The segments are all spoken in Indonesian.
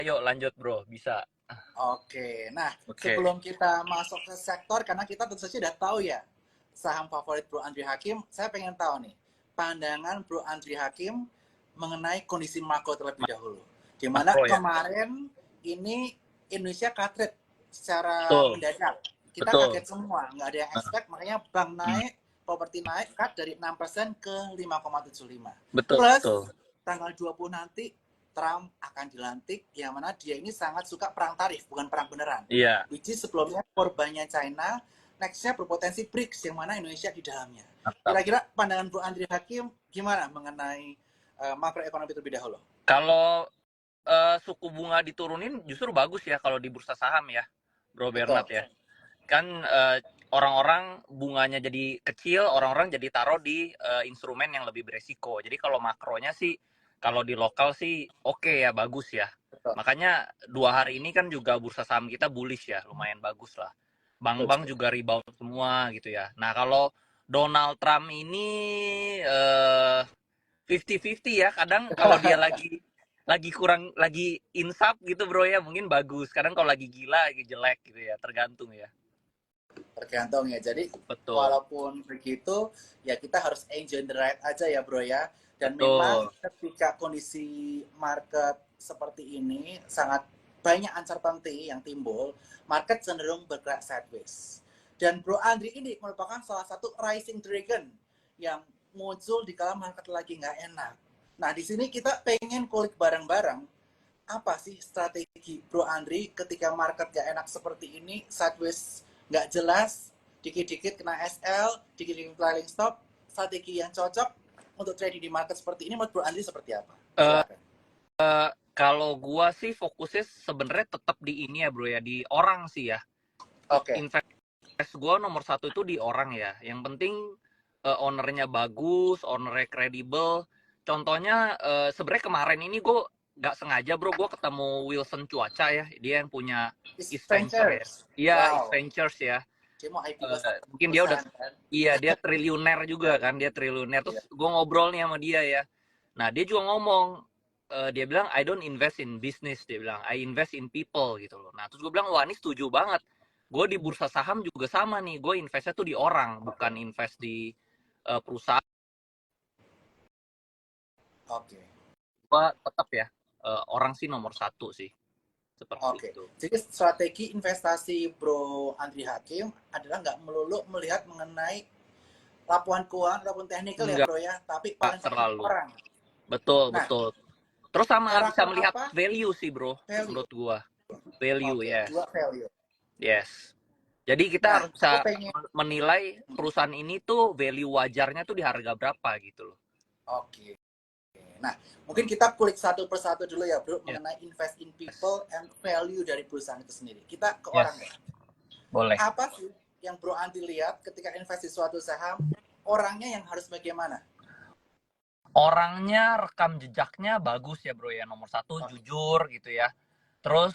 Ayo lanjut bro, bisa. Oke, nah Oke. sebelum kita masuk ke sektor, karena kita tentu saja udah tahu ya saham favorit Bro Andri Hakim, saya pengen tahu nih pandangan Bro Andri Hakim mengenai kondisi makro terlebih dahulu. Dimana Makro ya. kemarin ini Indonesia cut rate secara Betul, mendadak. Kita betul. kaget semua, nggak ada yang Nah, expect, makanya bank hmm, naik, properti naik, cut dari 6% ke 5,75. betul, betul. Plus, tanggal 20 nanti Trump akan dilantik, yang mana dia ini sangat suka perang tarif, bukan perang beneran. Iya, Which is sebelumnya korbannya China, nextnya berpotensi BRICS, yang mana Indonesia di dalamnya. mantap. Kira-kira pandangan Bro Andri Hakim gimana mengenai makroekonomi terlebih dahulu? Kalau suku bunga diturunin justru bagus ya kalau di bursa saham ya, Bro Betul. Bernard ya. Kan orang-orang bunganya jadi kecil, orang-orang jadi taruh di instrumen yang lebih beresiko. Jadi kalau makronya sih, kalau di lokal sih oke ya, bagus ya. Betul. Makanya 2 hari ini kan juga bursa saham kita bullish ya, lumayan bagus lah. Bank-bank Betul. juga rebound semua gitu ya. Nah kalau Donald Trump ini eh 50-50 ya, kadang kalau dia lagi kurang, lagi insaf gitu bro ya, mungkin bagus. Kadang kalau lagi gila, lagi jelek gitu ya, tergantung ya. Tergantung ya. Jadi Betul, walaupun begitu, ya kita harus enjoy the ride aja ya bro ya. Dan memang betul. ketika kondisi market seperti ini sangat banyak uncertainty yang timbul, market cenderung bergerak sideways. Dan Bro Andri ini merupakan salah satu rising dragon yang muncul di kala market lagi nggak enak. Nah di sini kita pengen kulik bareng-bareng apa sih strategi Bro Andri ketika market gak enak seperti ini, sideways nggak jelas, dikit-dikit kena SL, dikit-dikit trailing stop, strategi yang cocok untuk trading di market seperti ini menurut Bro Andri seperti apa? Eh, Silakan. Kalau gua sih fokusnya sebenarnya tetap di ini ya bro ya, di orang sih ya. Oke. Invest gua nomor satu itu di orang ya. Yang penting ownernya bagus, ownernya kredibel. Contohnya sebenarnya kemarin ini gue nggak sengaja bro, gue ketemu Wilson Cuaca ya, dia yang punya Is East Venture ya. Ventures. Iya, East Wow. Ventures ya. Dia mau IPO satu Mungkin dia udah, perusahaan kan? iya dia triliuner juga kan, dia triliuner. Terus Iya. gue ngobrol nih sama dia ya. Nah dia juga ngomong, dia bilang I don't invest in business, dia bilang I invest in people gitu loh. Nah terus gue bilang wah ini setuju banget. Gue di bursa saham juga sama nih, gue investnya tuh di orang, bukan invest di perusahaan. Oke. Gue tetap ya, orang sih nomor satu sih, seperti Oke. itu. Jadi strategi investasi Bro Andri Hakim adalah nggak melulu melihat mengenai laporan keuangan ataupun teknikal ya Enggak bro ya, tapi paling penting terlalu. orang. Betul, Nah, betul. Terus sama bisa karakter melihat apa? value sih bro, Value. menurut gue. Value, Oke, yes. dua value. Yes. Jadi kita Nah, harus aku bisa pengen. menilai perusahaan ini tuh value wajarnya tuh di harga berapa gitu loh. Oke. Nah, mungkin kita kulik satu persatu dulu ya bro, Yes. mengenai invest in people and value dari perusahaan itu sendiri. Kita ke Yes. orang ya. Boleh. Apa sih yang bro Anti lihat ketika invest di suatu saham, orangnya yang harus bagaimana? Orangnya, rekam jejaknya bagus ya bro ya, nomor satu Oke. jujur gitu ya. Terus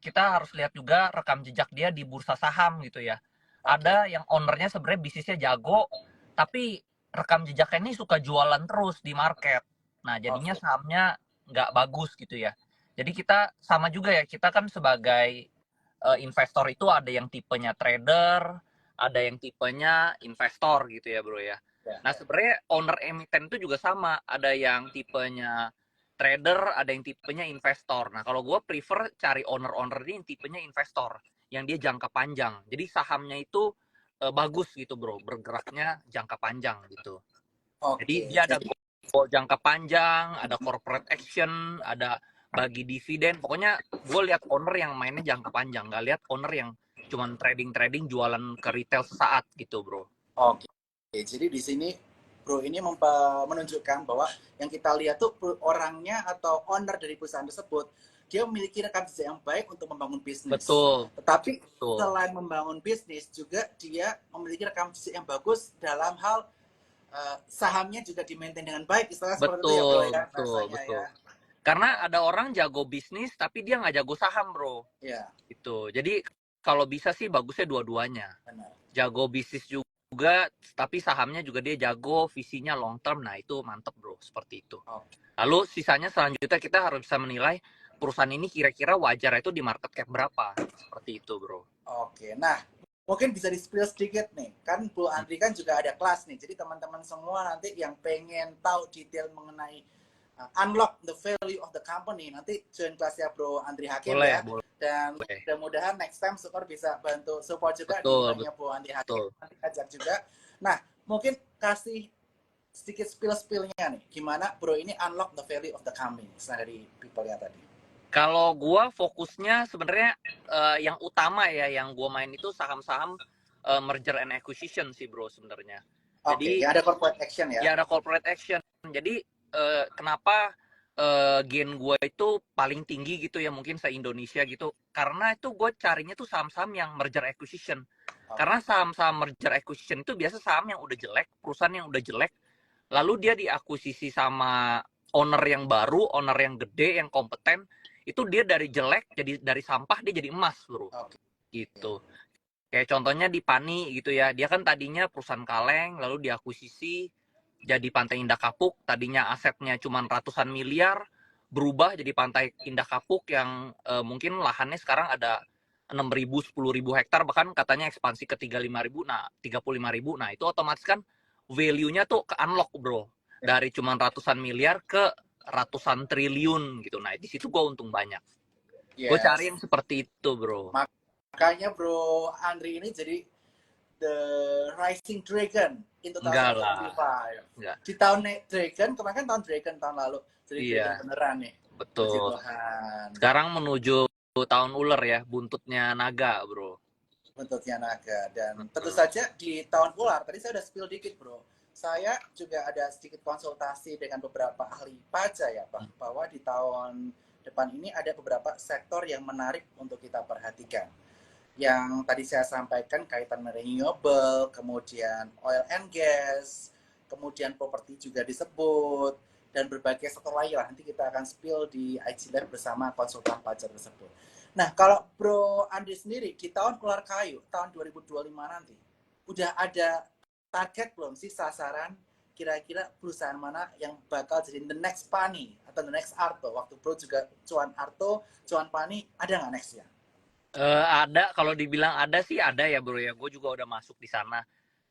kita harus lihat juga rekam jejak dia di bursa saham gitu ya. Ada Oke. yang ownernya sebenarnya bisnisnya jago, tapi rekam jejaknya ini suka jualan terus di market. Nah jadinya Oke. sahamnya nggak bagus gitu ya. Jadi kita sama juga ya, kita kan sebagai investor itu ada yang tipenya trader, ada yang tipenya investor gitu ya bro ya. Ya. Nah sebenarnya owner emiten itu juga sama, ada yang tipenya trader, ada yang tipenya investor. Nah kalau gue prefer cari owner-owner ini yang tipenya investor, yang dia jangka panjang. Jadi sahamnya itu bagus gitu bro, bergeraknya jangka panjang gitu. Jadi Oke. dia ada Jadi goal jangka panjang, ada corporate action, ada bagi dividen. Pokoknya gue lihat owner yang mainnya jangka panjang, nggak lihat owner yang cuman trading-trading jualan ke retail sesaat gitu bro. oke. Jadi di sini Bro ini menunjukkan bahwa yang kita lihat tuh orangnya atau owner dari perusahaan tersebut, dia memiliki rekam jejak yang baik untuk membangun bisnis. Betul, Tetapi betul, selain membangun bisnis, juga dia memiliki rekam jejak yang bagus dalam hal sahamnya juga di-maintain dengan baik. Istilahnya seperti itu ya Bro betul, ya, betul, rasanya betul. ya. Karena ada Oke, orang jago bisnis tapi dia nggak jago saham bro. ya Gitu. Jadi kalau bisa sih bagusnya dua-duanya. benar. Jago bisnis juga, tapi sahamnya juga dia jago, visinya long term. Nah itu mantep bro, seperti itu. Oke, Lalu sisanya selanjutnya kita harus bisa menilai perusahaan ini kira-kira wajar itu di market cap berapa, seperti itu bro. Oke, nah mungkin bisa di-spill sedikit nih, kan Bro Andri kan juga ada kelas nih, jadi teman-teman semua nanti yang pengen tahu detail mengenai unlock the value of the company, nanti join kelasnya Bro Andri Hakim Boleh, ya, boleh. dan mudah-mudahan next time Sukor bisa bantu support juga di Betul, eventnya Bro Andri Hakim, betul. nanti ajak juga. Nah, mungkin kasih sedikit spill-spillnya nih, gimana Bro ini unlock the value of the company, dari people yang tadi. Kalau gua fokusnya sebenarnya yang utama ya, yang gua main itu saham-saham merger and acquisition sih bro sebenarnya. Oke, Jadi ya ada corporate action ya. ya ada corporate action. Jadi kenapa gain gue itu paling tinggi gitu ya mungkin se-Indonesia gitu. Karena itu gue carinya tuh saham-saham yang merger acquisition. Karena saham-saham merger acquisition itu biasa saham yang udah jelek, perusahaan yang udah jelek, lalu dia diakuisisi sama owner yang baru, owner yang gede, yang kompeten, itu dia dari jelek jadi dari sampah dia jadi emas, bro. Oke. Gitu. Kayak contohnya di Pani gitu ya. Dia kan tadinya perusahaan kaleng, lalu diakuisisi jadi Pantai Indah Kapuk, tadinya asetnya cuma ratusan miliar, berubah jadi Pantai Indah Kapuk yang mungkin lahannya sekarang ada 6.000, 10.000 hektar, bahkan katanya ekspansi ke 35.000, nah 35.000, nah itu otomatis kan value-nya tuh ke unlock bro, dari cuma ratusan miliar ke ratusan triliun gitu. Nah di situ gue untung banyak. Gue cariin seperti itu bro. Makanya Bro Andri ini jadi the rising dragon in 2025. Enggak lah. Enggak. Di tahun dragon, kemarin kan tahun dragon tahun lalu. Jadi iya, dragon beneran nih. betul. Puji Tuhan. Sekarang menuju tahun ular ya, buntutnya naga bro. Buntutnya naga. Dan tentu saja di tahun ular, tadi saya udah spill dikit bro. Saya juga ada sedikit konsultasi dengan beberapa ahli pajak ya Pak, bahwa di tahun depan ini ada beberapa sektor yang menarik untuk kita perhatikan. Yang tadi saya sampaikan kaitan renewable, kemudian oil and gas, kemudian properti juga disebut, dan berbagai sektor lain lah. Nanti kita akan spill di IG Live bersama konsultan pajak tersebut. Nah, kalau Bro Andi sendiri di tahun ular kayu, tahun 2025 nanti, udah ada target belum sih sasaran kira-kira perusahaan mana yang bakal jadi the next Pani atau the next Arto? Waktu Bro juga cuan Arto, cuan Pani, ada nggak nextnya? Ada, kalau dibilang ada sih ada ya bro ya. Gue juga udah masuk di sana.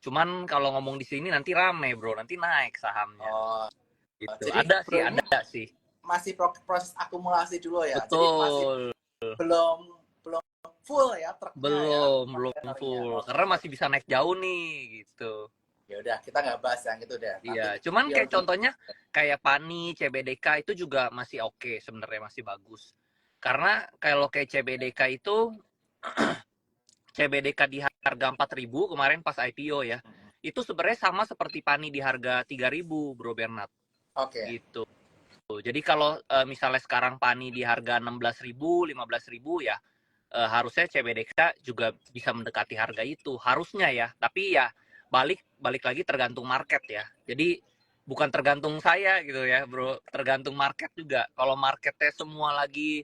Cuman kalau ngomong di sini nanti rame bro, nanti naik sahamnya. Oh, gitu. Jadi Ada sih, Bro ini ada sih. masih proses akumulasi dulu ya. Betul. Jadi masih belum full ya truknya ya. Belum full. Karena masih bisa naik jauh nih gitu. Ya udah, kita nggak bahas yang itu deh. Iya, cuman kayak contohnya kayak Pani, CBDK itu juga masih oke sebenarnya, masih bagus. Karena kalau kayak CBDK itu CBDK di harga 4.000 kemarin pas IPO ya. Itu sebenarnya sama seperti Pani di harga 3.000, Bro Bernard. Oke. Gitu. Jadi kalau misalnya sekarang Pani di harga 16.000, 15.000 ya harusnya CBDK juga bisa mendekati harga itu, harusnya ya. Tapi ya balik lagi tergantung market ya. Jadi bukan tergantung saya gitu ya, Bro. Tergantung market juga. Kalau marketnya semua lagi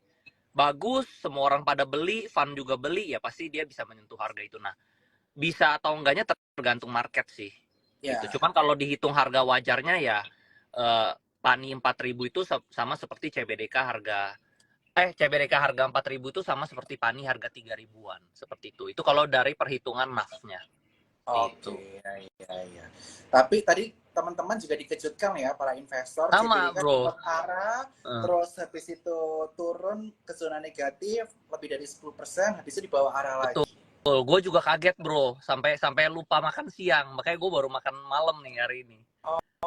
bagus, semua orang pada beli, fund juga beli, ya pasti dia bisa menyentuh harga itu. Nah, bisa atau enggaknya tergantung market sih. Ya. Gitu. Cuman kalau dihitung harga wajarnya ya Pani 4.000 itu sama seperti CBDK harga CBDK harga 4.000 itu sama seperti Pani harga 3.000-an. Seperti itu. Itu kalau dari perhitungan NAV-nya. Oke, iya. Tapi tadi teman-teman juga dikejutkan ya para investor. Sama, CBDK bro. sempat arah, terus habis itu turun ke zona negatif lebih dari 10%, habis itu dibawa arah lagi. Betul, gue juga kaget bro, sampai lupa makan siang, makanya gue baru makan malam nih hari ini.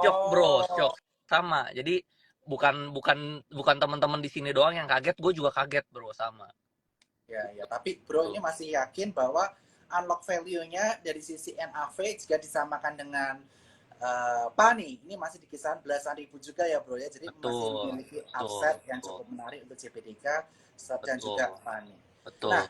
Shock bro, shock sama. Jadi bukan teman-teman di sini doang yang kaget, gue juga kaget bro sama. Ya, tapi bro ini masih yakin bahwa unlock value-nya dari sisi NAV jika disamakan dengan Pani ini masih di kisaran belasan ribu juga ya bro ya, jadi masih memiliki upside yang cukup menarik untuk CBDK dan juga Pani. Nah,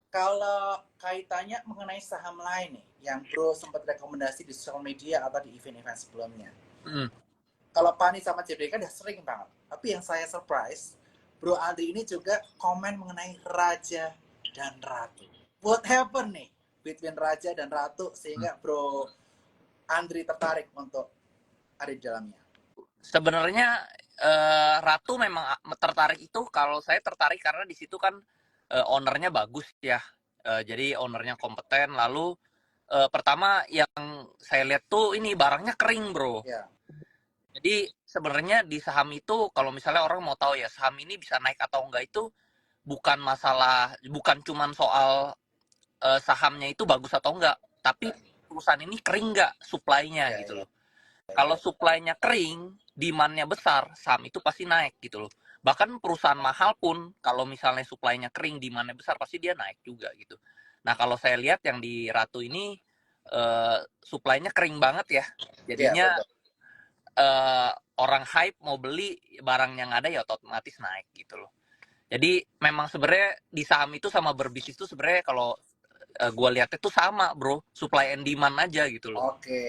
kalau kaitannya mengenai saham lain nih yang bro sempat rekomendasi di sosial media atau di event-event sebelumnya, kalau Pani sama CBDK udah sering banget, tapi yang saya surprise, Bro Aldi ini juga komen mengenai Raja dan Ratu. What happened nih between Raja dan Ratu sehingga Bro Andri tertarik untuk ada di dalamnya? Sebenarnya Ratu memang tertarik itu, kalau saya tertarik karena di situ kan ownernya bagus ya. Jadi ownernya kompeten. Lalu pertama yang saya lihat tuh ini barangnya kering, bro. Ya. Jadi sebenarnya di saham itu kalau misalnya orang mau tahu ya saham ini bisa naik atau enggak itu bukan masalah, bukan cuman soal sahamnya itu bagus atau enggak, tapi perusahaan ini kering enggak supply-nya Ya, gitu ya, loh. Kalau ya. supply-nya kering, demand-nya besar, saham itu pasti naik gitu loh. Bahkan perusahaan mahal pun kalau misalnya supply-nya kering, demand-nya besar pasti dia naik juga gitu. Nah, kalau saya lihat yang di Ratu ini supply-nya kering banget ya. Ya, Jadinya betul. eh, orang hype mau beli barang yang ada ya otomatis naik gitu loh. Jadi memang sebenarnya di saham itu sama berbisnis itu sebenarnya kalau gue lihatnya tuh sama, bro, supply and demand aja gitu loh. Oke,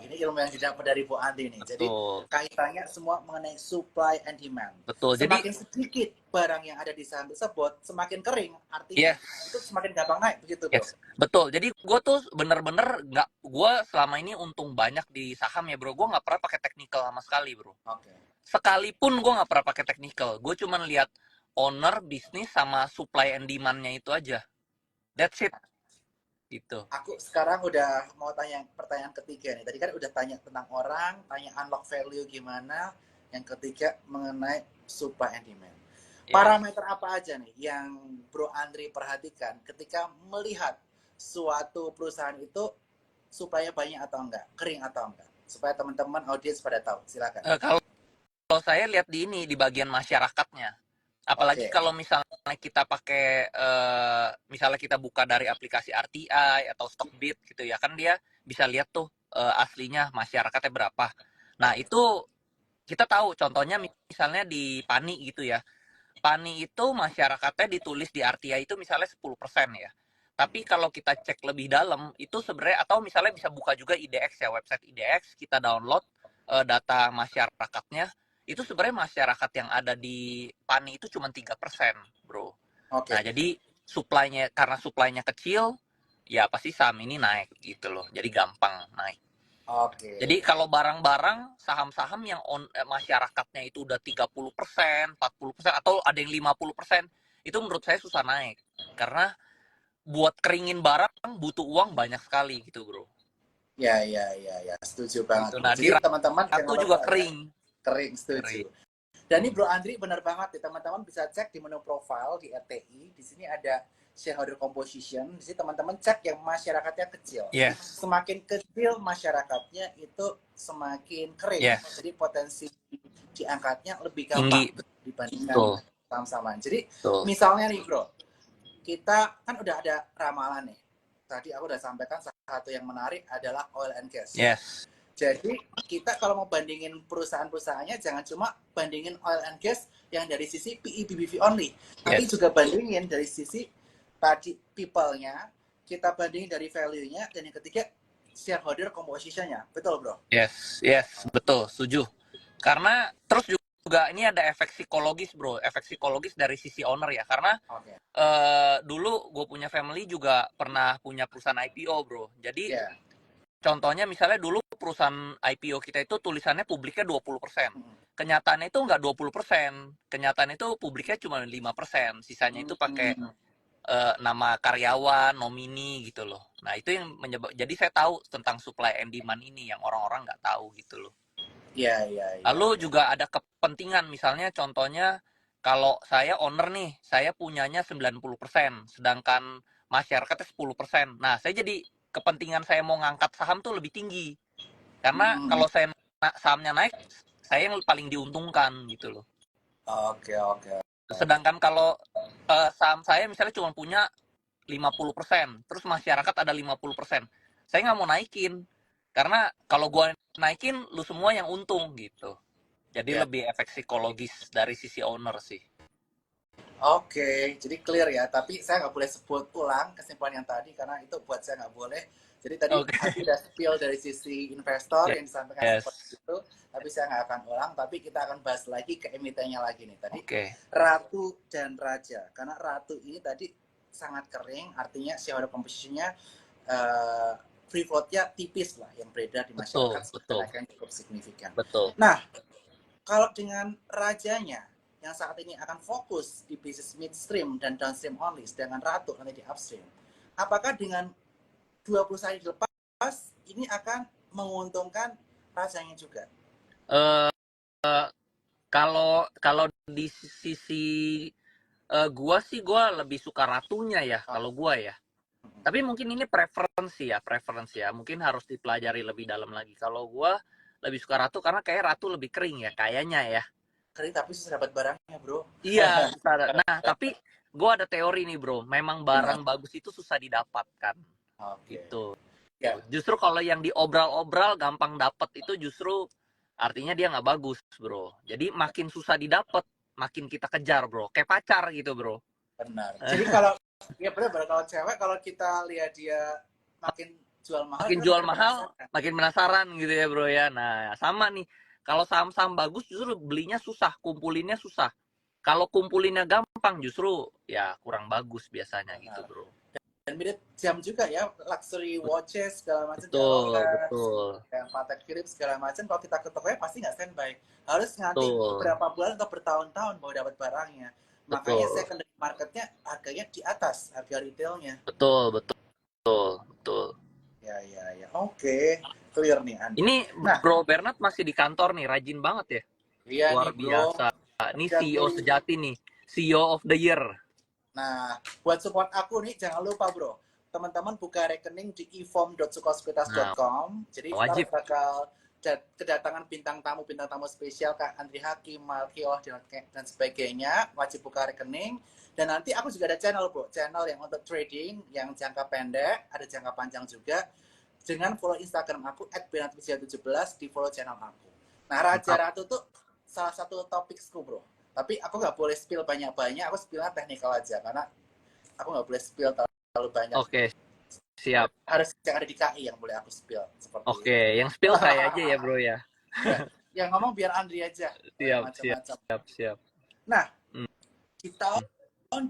ini ilmu yang didapat dari Bu Andi nih. Jadi Betul, kaitannya semua mengenai supply and demand. betul. Jadi Semakin sedikit barang yang ada di saham tersebut, semakin kering. Artinya itu yes, semakin gampang naik, begitu bro? yes, betul. Jadi gue tuh bener-bener nggak, gue selama ini untung banyak di saham ya, bro. Gue nggak pernah pakai technical sama sekali, bro. Oke. Sekalipun gue nggak pernah pakai technical. Gue cuma lihat owner, bisnis, sama supply and demand-nya itu aja. That's it, gitu. Aku sekarang udah mau tanya pertanyaan ketiga nih. Tadi kan udah tanya tentang orang, tanya unlock value gimana. Yang ketiga mengenai supply and demand. Yes. Parameter apa aja nih yang Bro Andri perhatikan ketika melihat suatu perusahaan itu supply-nya banyak atau enggak, kering atau enggak, supaya teman-teman audiens pada tahu. Silakan. Kalau saya lihat di ini di bagian masyarakatnya. Apalagi Oke. kalau misalnya kita pakai misalnya kita buka dari aplikasi RTI atau Stockbit gitu ya, kan dia bisa lihat tuh aslinya masyarakatnya berapa. Nah, itu kita tahu contohnya misalnya di Pani gitu ya. Pani itu masyarakatnya ditulis di RTI itu misalnya 10% ya. Tapi kalau kita cek lebih dalam itu sebenarnya, atau misalnya bisa buka juga IDX ya, website IDX, kita download data masyarakatnya, itu sebenarnya masyarakat yang ada di Pani itu cuma 3%, bro. Oke. Nah, jadi karena supply-nya kecil, ya pasti saham ini naik gitu loh. Jadi gampang naik. Oke. Jadi kalau barang-barang, saham-saham yang masyarakatnya itu udah 30%, 40%, atau ada yang 50%, itu menurut saya susah naik. Karena buat keringin barang butuh uang banyak sekali gitu, bro. Ya, ya, ya, ya. Setuju banget, Gitu. bro. Nah, di Jadi teman-teman Ratu jangan juga lupa ya, kering. kering, Kering. setuju. Dan ini Bro Andri benar banget nih, teman-teman bisa cek di menu profile di RTI. Di sini ada shareholder composition. Di sini teman-teman cek yang masyarakatnya kecil. Yes. Semakin kecil masyarakatnya itu semakin kering. Yes. Jadi potensi diangkatnya lebih gampang Tinggi. dibandingkan Betul. saham-sahaman. Jadi Betul. misalnya nih Bro, kita kan udah ada ramalan nih. Tadi aku udah sampaikan salah satu yang menarik adalah oil and gas. Yes. Jadi kita kalau mau bandingin perusahaan-perusahaannya jangan cuma bandingin oil and gas yang dari sisi PE BBV only, tapi Yes. juga bandingin dari sisi tadi people-nya, kita bandingin dari value-nya, dan yang ketiga shareholder composition-nya. Betul, Bro? Yes. Yes. Betul. Setuju. Karena terus juga ini ada efek psikologis, bro. Efek psikologis dari sisi owner ya. Karena Oke. dulu gue punya family juga pernah punya perusahaan IPO, bro. Jadi Ya. contohnya misalnya dulu perusahaan IPO kita itu tulisannya publiknya 20%. Hmm. Kenyataannya itu nggak 20%. Kenyataannya itu publiknya cuma 5%. Sisanya itu pakai nama karyawan, nomini gitu loh. Nah, itu yang jadi saya tahu tentang supply and demand ini yang orang-orang nggak tahu gitu loh. Ya, ya, ya, Lalu ya. juga ada kepentingan, misalnya contohnya kalau saya owner nih, saya punyanya 90%, sedangkan masyarakatnya 10%. Nah, saya jadi kepentingan saya mau ngangkat saham tuh lebih tinggi. Karena Hmm. kalau saya sahamnya naik, saya yang paling diuntungkan gitu loh. Oke, oke. Sedangkan kalau saham saya misalnya cuma punya 50%, terus masyarakat ada 50%. Saya nggak mau naikin. Karena kalau gue naikin, lu semua yang untung gitu. Jadi Ya. lebih efek psikologis dari sisi owner sih. Oke, jadi clear ya. Tapi saya nggak boleh sebut ulang kesimpulan yang tadi karena itu buat saya nggak boleh. Jadi tadi Oke. Andi udah spill dari sisi investor yang disampaikan seperti Yes. itu, tapi saya nggak akan ulang. Tapi kita akan bahas lagi ke emitennya lagi nih. Tadi Oke. Ratu dan Raja. Karena Ratu ini tadi sangat kering, artinya shareholder composition-nya free float-nya tipis lah yang beredar di Betul, masyarakat, betul, kenaikan cukup signifikan. betul. Nah, kalau dengan rajanya yang saat ini akan fokus di bisnis midstream dan downstream only, sedangkan Ratu nanti di upstream, apakah dengan dua perusahaan dilepas ini akan menguntungkan rajanya juga? Eh, kalau di sisi gua sih gua lebih suka Ratunya ya, kalau gua ya. Tapi mungkin ini preferensi ya. Mungkin harus dipelajari lebih dalam lagi. Kalau gua lebih suka Ratu karena kayak Ratu lebih kering ya, kayaknya ya. Keren, tapi susah dapat barangnya, bro. Iya, susah. Nah, tapi gua ada teori nih, bro. Memang Gimana? barang bagus itu susah didapatkan. Oke. Gitu. Ya, Justru kalau yang diobral-obral gampang dapet itu justru artinya dia nggak bagus, bro. Jadi makin susah didapat, makin kita kejar, bro. Kayak pacar gitu, bro. benar. Jadi kalau ya benar, kalau cewek kalau kita lihat dia makin jual mahal, Makin kita jual makin mahal, penasaran. makin penasaran gitu ya, bro ya. Nah, sama nih. Kalau saham-saham bagus justru belinya susah, kumpulinnya susah. Kalau kumpulinnya gampang justru ya kurang bagus biasanya gitu, Benar. bro. Dan beda jam juga ya, luxury watches segala macam kayak Betul, Rolex, betul, kayak Patek Philippe segala macam. Kalau kita ke tokonya pasti nggak standby, harus nanti betul, beberapa bulan atau bertahun-tahun baru dapat barangnya. Makanya betul, secondary marketnya harganya di atas harga retailnya. betul, betul, betul, betul. Ya, ya, ya. Oke, clear nih Andri. Ini Nah, Bro Bernard masih di kantor nih, rajin banget ya. iya Luar nih bro, biasa. Ini kerja CEO kuliah. sejati nih, CEO of the year. Nah, buat support aku nih, jangan lupa bro, teman-teman buka rekening di Nah, efom.sukospitas.com. Jadi ntar wajib. bakal kedatangan bintang tamu spesial Kak Andri Hakim, Malkio, dan sebagainya. Wajib buka rekening. Dan nanti aku juga ada channel bro, channel yang untuk trading, yang jangka pendek, ada jangka panjang juga. Dengan follow Instagram aku @benatwisya17, di follow channel aku. Nah, Raja Mantap. Ratu tuh salah satu topikku bro. Tapi aku nggak boleh spill banyak-banyak, aku spillnya teknikal aja karena aku nggak boleh spill terlalu banyak. Oke, siap. Harus yang ada di KI yang boleh aku spill seperti Oke, itu. yang spill saya aja ya, Bro ya. Ya, yang ngomong biar Andri aja, yang Siap, siap, macam-macam. siap, siap. Nah, Hmm. di tahun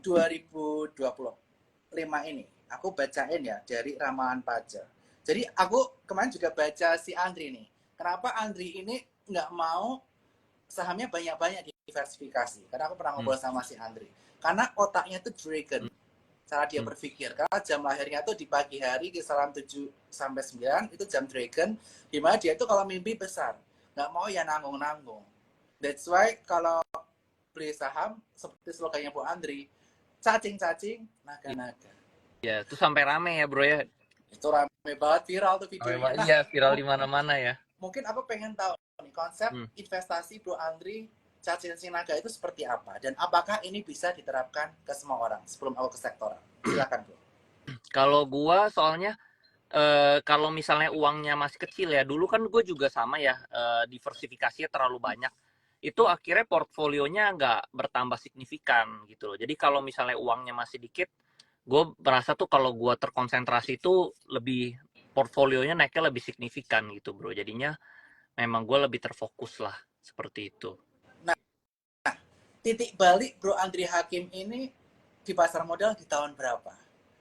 2025 ini, aku bacain ya dari Ramalan Paja. Jadi aku kemarin juga baca si Andri nih. Kenapa Andri ini nggak mau sahamnya banyak-banyak diversifikasi? Karena aku pernah ngobrol sama si Andri. Karena otaknya tuh dragon. Cara dia berpikir. Karena jam lahirnya tuh di pagi hari, kisaran 7 sampai 9, itu jam dragon. Dimana dia tuh kalau mimpi besar. Nggak mau ya nanggung-nanggung. That's why kalau beli saham, seperti slogannya Bu Andri, cacing-cacing, naga-naga. Ya, itu sampai rame ya, Bro ya. Itu rame banget, viral tuh videonya. Nah, Iya, viral di mana-mana ya. mungkin aku pengen tahu nih, konsep investasi Bro Andri cacing naga itu seperti apa, dan apakah ini bisa diterapkan ke semua orang sebelum aku ke sektoral. Silakan Bro. Kalau gua soalnya kalau misalnya uangnya masih kecil ya, dulu kan gue juga sama ya, diversifikasinya terlalu banyak. Itu akhirnya portfolionya nggak bertambah signifikan gitu loh. Jadi kalau misalnya uangnya masih dikit, gue merasa tuh kalau gue terkonsentrasi itu lebih portfolionya naiknya lebih signifikan gitu, bro. Jadinya memang gue lebih terfokus lah seperti itu. Nah, titik balik Bro Andri Hakim ini di pasar modal di tahun berapa?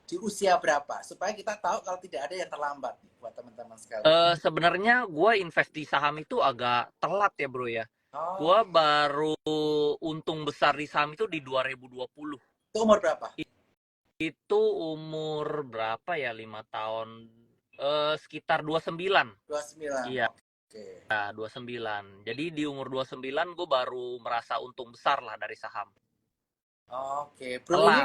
Di usia berapa? Supaya kita tahu kalau tidak ada yang terlambat nih, buat teman-teman sekalian. Sebenarnya gue invest di saham itu agak telat ya, bro ya. Oh, Gue baru untung besar di saham itu di 2020. itu umur berapa? Itu umur berapa ya? 5 tahun. Sekitar 29. 29. Iya, Oke. 29. Jadi di umur 29 gue baru merasa untung besar lah dari saham. Oke, Bro ini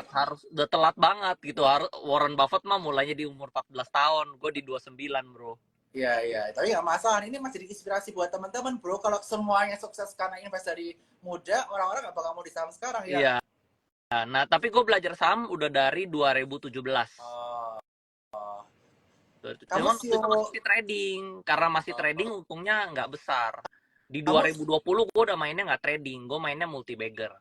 Udah telat banget gitu. Warren Buffett mah mulainya di umur 14 tahun, gue di 29, bro. ya, ya, tapi nggak masalah. Ini masih inspirasi buat teman-teman, bro. Kalau semuanya sukses karena invest dari muda, orang-orang nggak bakal mau di saham sekarang ya. Iya. Nah, tapi gue belajar saham udah dari 2017. Oh, oh. Kamu Cuman waktu CEO, itu masih trading. Karena masih trading, untungnya nggak besar. Di kamu 2020 gue udah mainnya nggak trading, gue mainnya multi bagger.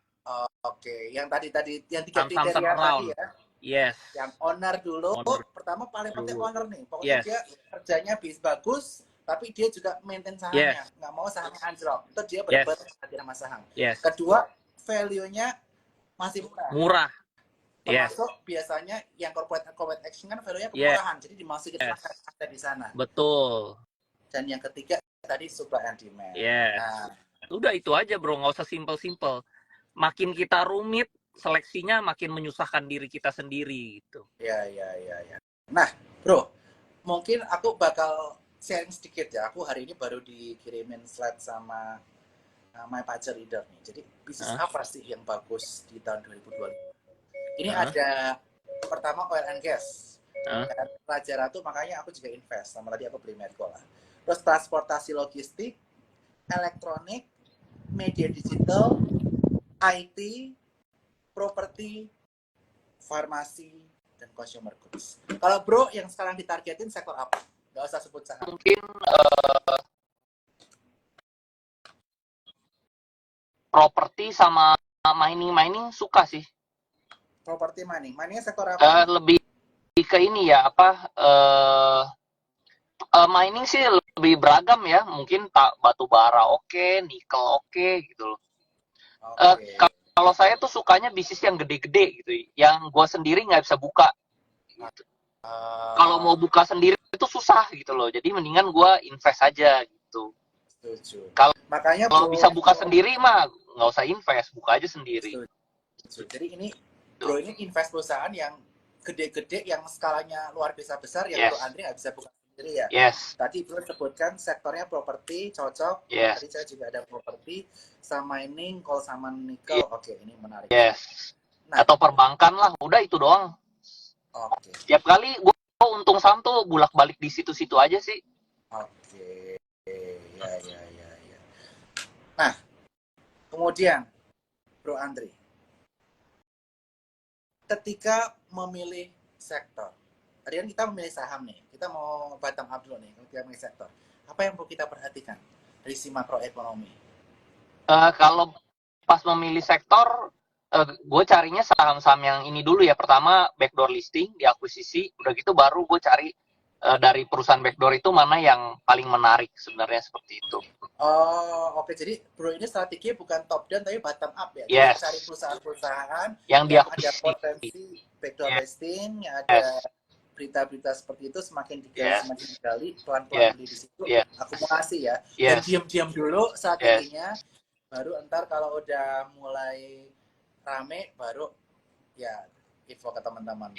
oke, yang tadi yang tiga Saham-saham kriteria tadi turnaround. ya. Yes. Yang owner dulu, Owner pertama paling penting dulu. owner nih. Pokoknya Yes. dia kerjanya bagus, tapi dia juga maintain sahamnya. Yes. Nggak mau sahamnya anjlok. Itu dia Yes. benar-benar sama saham. Yes. Kedua, value-nya masih murah. Murah. Yes. Termasuk biasanya yang corporate action kan value-nya kemurahan. Jadi dimasukin Yes. ada di sana. Betul. Dan yang ketiga tadi supply and demand. Yes. Nah, Udah itu aja bro, nggak usah simple-simple. Makin kita rumit, seleksinya makin menyusahkan diri kita sendiri gitu. Ya, ya, ya, ya. Nah, bro, mungkin aku bakal sharing sedikit ya. Aku hari ini baru dikirimin slide sama my pacar leader nih. Jadi bisnis apa sih yang bagus di tahun 2025? Ini ada pertama oil and gas. Dan Raja Ratu, makanya aku juga invest. Sama tadi aku beli Medco lah. Terus transportasi logistik, elektronik, media digital, IT, properti, farmasi, dan consumer goods. Kalau bro yang sekarang ditargetin sektor apa? Gak usah sebut saham. Mungkin properti sama mining suka sih. Properti miningnya sektor apa? Lebih ke ini ya, apa mining sih lebih beragam ya, mungkin tak batu bara oke, nikel oke gitu loh. Okay. Kalau saya tuh sukanya bisnis yang gede-gede gitu, yang gue sendiri nggak bisa buka. Gitu. Kalau mau buka sendiri itu susah gitu loh, jadi mendingan gue invest aja gitu. Kalau bisa buka sendiri mah nggak usah invest, buka aja sendiri. Jadi ini bro ini invest perusahaan yang gede-gede, yang skalanya luar biasa besar, yang bro Andri nggak bisa buka sendiri ya. Tadi bro sebutkan sektornya properti cocok. Tadi saya juga ada properti sama mining, coal sama nikel. Oke, ini menarik. Nah, atau perbankan lah, udah itu doang. Oke. Tiap kali gue untung saham tuh bulak-balik di situ-situ aja sih. Oke. Ya. Nah, kemudian bro Andri, ketika memilih sektor, tadi kan kita memilih saham nih, kita mau bottom up dulu nih, ketika memilih sektor, apa yang perlu kita perhatikan dari si makroekonomi? Kalau pas memilih sektor, gue carinya saham-saham yang ini dulu ya. Pertama backdoor listing, diakuisisi, udah gitu baru gue cari dari perusahaan backdoor itu mana yang paling menarik sebenarnya, seperti itu. Oh, oke. Jadi bro ini strateginya bukan top down tapi bottom up ya. Yes. Jadi cari perusahaan-perusahaan yang ada potensi backdoor listing, yang ada berita-berita seperti itu, semakin digali, pelan-pelan beli di situ, akumulasi ya. Dan diam-diam dulu strateginya, baru ntar kalau udah mulai rame baru ya info ke teman-teman.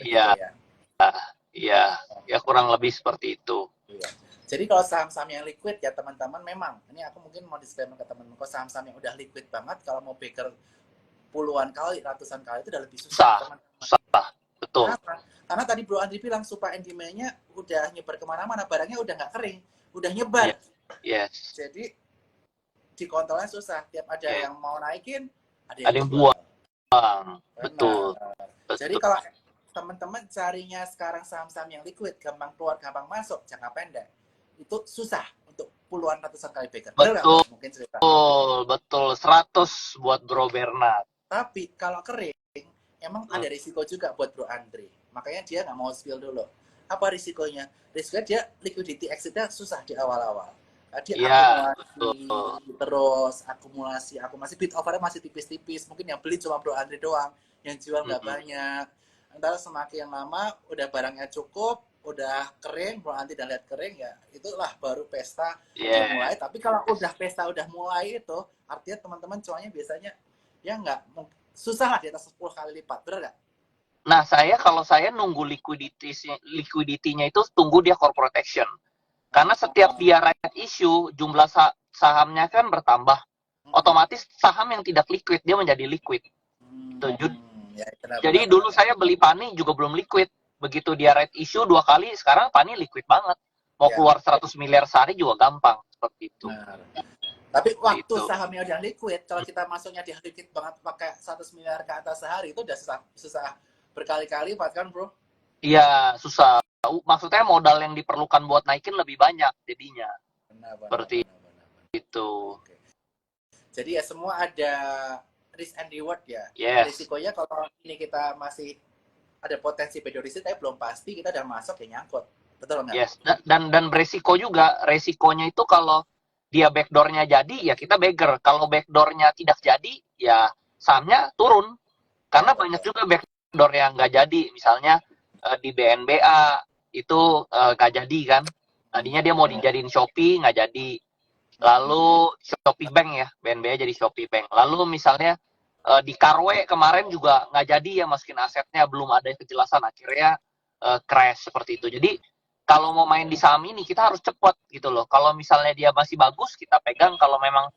Iya, ya kurang lebih seperti itu. Iya. Jadi kalau saham-saham yang liquid ya teman-teman, memang ini aku mungkin mau disclaimer ke teman-teman, kalau saham-saham yang udah liquid banget, kalau mau backer puluhan kali, ratusan kali itu udah lebih susah. Susah, betul. Kenapa? Karena tadi Bro Andri bilang supply and demand-nya udah nyebar kemana-mana, barangnya udah nggak kering, udah nyebar. Yes. Jadi dikontrolnya susah. Tiap ada yang mau naikin, ada yang buang. Betul. Jadi kalau teman-teman carinya sekarang saham-saham yang liquid, gampang keluar, gampang masuk, jangka pendek, itu susah untuk puluhan ratusan kali backer. Betul. Mungkin cerita. Betul. 100 buat Bro Bernard. Tapi kalau kering, emang ada risiko juga buat Bro Andri. Makanya dia nggak mau spill dulu. Apa risikonya? Risikonya dia liquidity exit-nya susah di awal-awal. Dia akumulasi, bid offer-nya masih tipis-tipis. Mungkin yang beli cuma Bro Andri doang, yang jual nggak banyak. Entar semakin lama udah barangnya cukup, udah kering, Bro Andri dan lihat kering ya, itulah baru pesta mulai. Tapi kalau udah pesta udah mulai itu, artinya teman-teman cuannya biasanya ya nggak susah lah, di atas 10 kali lipat, bener nggak? Nah, kalau saya nunggu liquidity-nya itu tunggu dia corporate action. Karena setiap dia right issue, jumlah sahamnya kan bertambah. Otomatis saham yang tidak liquid, dia menjadi liquid. Jadi dulu saya beli PANI juga belum liquid. Begitu dia right issue 2 kali, sekarang PANI liquid banget. Mau keluar 100 miliar sehari juga gampang. Seperti itu. Tapi waktu sahamnya udah liquid, kalau kita masuknya di liquid banget pakai 100 miliar ke atas sehari, itu udah susah berkali-kali, kan Bro? Iya, susah. Maksudnya modal yang diperlukan buat naikin lebih banyak jadinya. Seperti itu. Jadi ya semua ada risk and reward ya. Risikonya kalau ini kita masih ada potensi bedorisi tapi belum pasti, kita udah masuk ya nyangkut. Betul nggak? Yes. Dan beresiko juga. Resikonya itu kalau dia backdoor-nya jadi, ya kita bagger. Kalau backdoor-nya tidak jadi, ya sahamnya turun. Karena banyak juga backdoor yang nggak jadi. Misalnya di BNBA itu nggak jadi kan. Tadinya dia mau dijadiin Shopee, nggak jadi. Lalu Shopee Bank ya, BNB jadi Shopee Bank. Lalu misalnya di Karwe kemarin juga nggak jadi ya masukin asetnya, belum ada kejelasan, akhirnya crash seperti itu. Jadi kalau mau main di saham ini kita harus cepat gitu loh. Kalau misalnya dia masih bagus kita pegang, kalau memang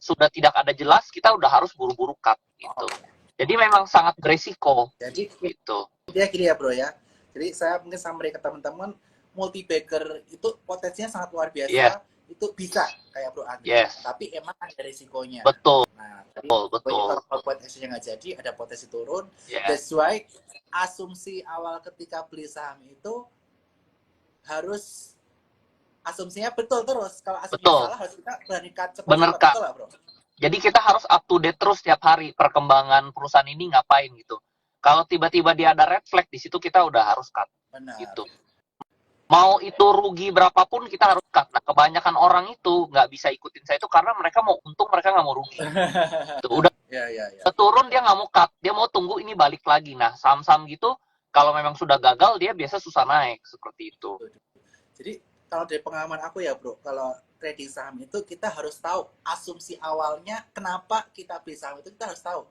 sudah tidak ada jelas kita udah harus buru-buru cut gitu. Jadi memang sangat beresiko. Jadi Gitu. dia gini ya bro ya. Jadi saya mungkin summary ke teman-teman, multi bagger itu potensinya sangat luar biasa. Yeah. Itu bisa kayak Bro Andri, Yes. tapi emang ada risikonya. Betul. Nah, Betul. kalau potensinya nggak jadi, ada potensi turun. Yeah. That's why asumsi awal ketika beli saham itu harus asumsinya betul terus. Kalau asumsinya salah, harus kita berani cut cepat. Bener, Kak. Betul lah, Bro? Jadi kita harus up to date terus setiap hari perkembangan perusahaan ini ngapain gitu. Kalau tiba-tiba dia ada red flag di situ kita udah harus cut. Benar. Gitu. Mau itu rugi berapapun kita harus cut. Nah, kebanyakan orang itu nggak bisa ikutin saya itu karena mereka mau untung, mereka nggak mau rugi. Tuh, udah turun dia nggak mau cut, dia mau tunggu ini balik lagi. Nah, saham-saham gitu kalau memang sudah gagal dia biasa susah naik seperti itu. Jadi kalau dari pengalaman aku ya bro, kalau trading saham itu kita harus tahu asumsi awalnya kenapa kita beli saham itu, kita harus tahu.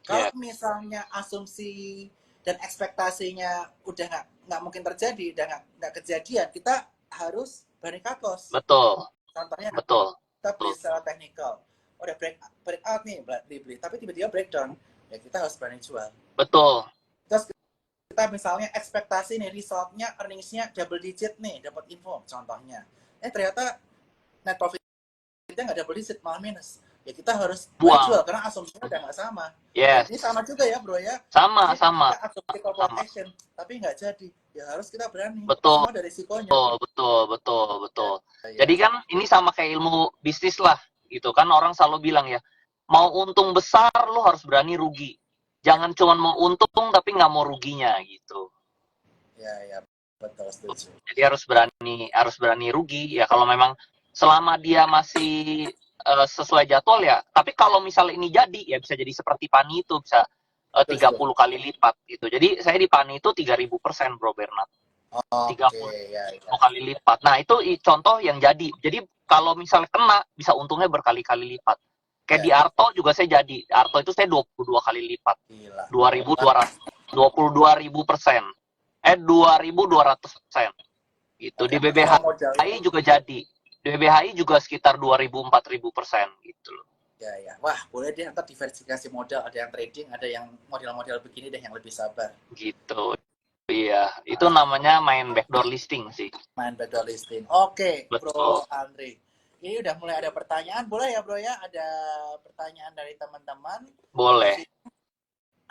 Kalau misalnya asumsi dan ekspektasinya udah nggak mungkin terjadi, udah nggak kejadian, kita harus berani cut loss. Betul. Contohnya, kita beli secara teknikal, udah breakout nih, dibeli, tapi tiba-tiba breakdown, ya kita harus berani jual. Betul. Terus kita misalnya ekspektasi nih resultnya, earningsnya double digit nih, dapat info, contohnya, ternyata net profitnya nggak double digit, malah minus. Ya kita harus jual karena asumsinya udah nggak sama. Yes. Ini sama juga ya bro ya. Sama. Kita asumsi corporate action, tapi nggak jadi. Ya harus kita berani. Betul. Semua ada risikonya. Betul. Jadi kan ini sama kayak ilmu bisnis lah, gitu kan, orang selalu bilang ya, mau untung besar lo harus berani rugi. Jangan cuma mau untung tapi nggak mau ruginya gitu. Ya betul, setuju. Jadi harus berani rugi ya kalau memang selama dia masih sesuai jadwal ya. Tapi kalau misalnya ini jadi, ya bisa jadi seperti Pani itu, bisa 30 kali lipat gitu. Jadi saya di Pani itu 3000% Bro Bernard. 30 kali lipat. Nah itu contoh yang jadi. Jadi kalau misalnya kena, bisa untungnya berkali-kali lipat. Kayak di Arto juga saya jadi. Arto itu saya 22 kali lipat. 22.000%. 2.200%. Gitu. Di BBHI juga jadi. BBHI juga sekitar 2.000-4.000% gitu loh. Ya. Wah, boleh deh ntar diversifikasi modal. Ada yang trading, ada yang model-model begini deh yang lebih sabar. Gitu. Iya, itu namanya main backdoor listing sih. Main backdoor listing. Oke, Bro Andri. Ini udah mulai ada pertanyaan. Boleh ya Bro ya? Ada pertanyaan dari teman-teman. Boleh.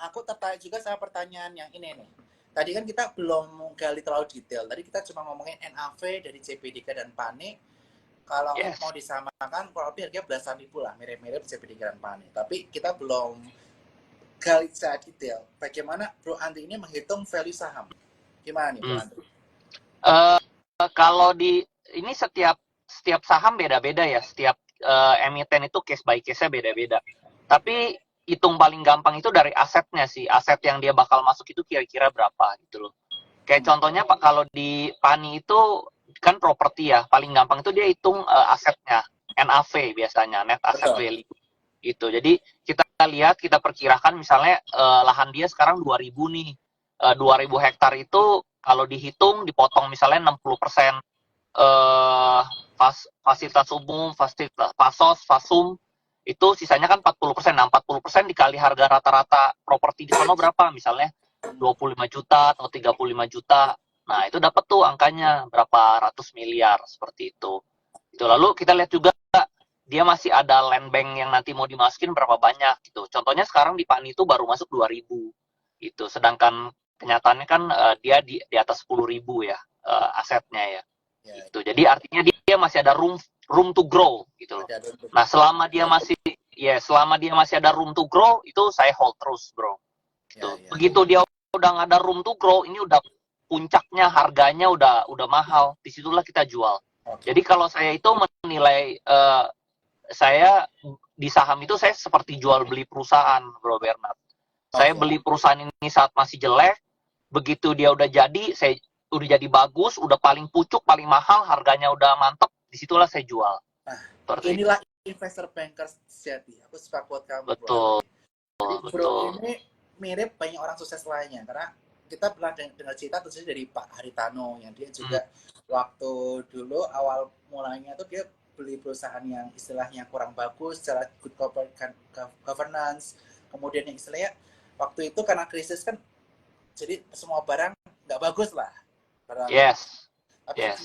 Aku tertarik juga sama pertanyaan yang ini nih. Tadi kan kita belum gali terlalu detail. Tadi kita cuma ngomongin NAV dari CP3 dan PANI. Kalau mau disamakan, kurang lebih harganya belasan ribu lah, mirip-mirip CP3 dan PANI. Tapi kita belum gali secara detail. Bagaimana Bro Andri ini menghitung value saham? Gimana nih Bro Andri? Kalau di ini setiap saham beda-beda ya. Setiap emiten itu case by case-nya beda-beda. Tapi hitung paling gampang itu dari asetnya sih. Aset yang dia bakal masuk itu kira-kira berapa gitu loh. Kayak contohnya Pak, kalau di PANI itu kan properti ya, paling gampang itu dia hitung asetnya, NAV biasanya, net asset value gitu. Jadi kita lihat, kita perkirakan misalnya lahan dia sekarang 2.000 nih, 2.000 hektar itu kalau dihitung dipotong misalnya 60% fasilitas umum, fasilitas pasos, fasum, itu sisanya kan 40%. Nah 40% dikali harga rata-rata properti di sana berapa, misalnya 25 juta atau 35 juta. Nah, itu dapat tuh angkanya berapa ratus miliar seperti itu. Lalu kita lihat juga dia masih ada land bank yang nanti mau dimasukin berapa banyak gitu. Contohnya sekarang di PANI itu baru masuk 2.000 gitu. Sedangkan kenyataannya kan dia di atas 10.000 ya asetnya ya. Gitu. Jadi artinya dia masih ada room to grow gitu loh. Nah, selama dia masih ada room to grow, itu saya hold terus, Bro. Gitu. Begitu dia udah nggak ada room to grow, ini udah puncaknya, harganya udah mahal, disitulah kita jual. Jadi kalau saya itu menilai saya di saham itu saya seperti jual beli perusahaan, Bro Bernard. Saya beli perusahaan ini saat masih jelek, begitu dia udah jadi, saya udah jadi bagus, udah paling pucuk, paling mahal, harganya udah mantep, disitulah saya jual. Seperti itu. Inilah investor banker sejati. Aku suka quote kamu, Bro Betul, Andri. Jadi Bro betul. ini mirip banyak orang sukses lainnya, karena kita pernah dengar cerita tentu saja dari Pak Haritano yang dia juga waktu dulu awal mulanya tuh dia beli perusahaan yang istilahnya kurang bagus secara good corporate governance, kemudian yang istilahnya waktu itu karena krisis kan, jadi semua barang nggak bagus lah barangnya, Yes, tapi yes.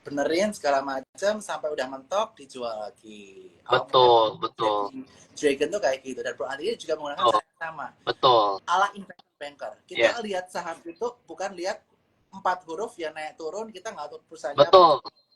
benerin segala macam sampai udah mentok dijual lagi. Betul, betul. Dragon tuh kayak gitu, dan Bro Andri juga menggunakan Betul, sama betul. ala investment banker. Kita Yes, lihat saham itu bukan lihat 4 huruf yang naik turun, kita nggak tahu perusahaannya apa. betul,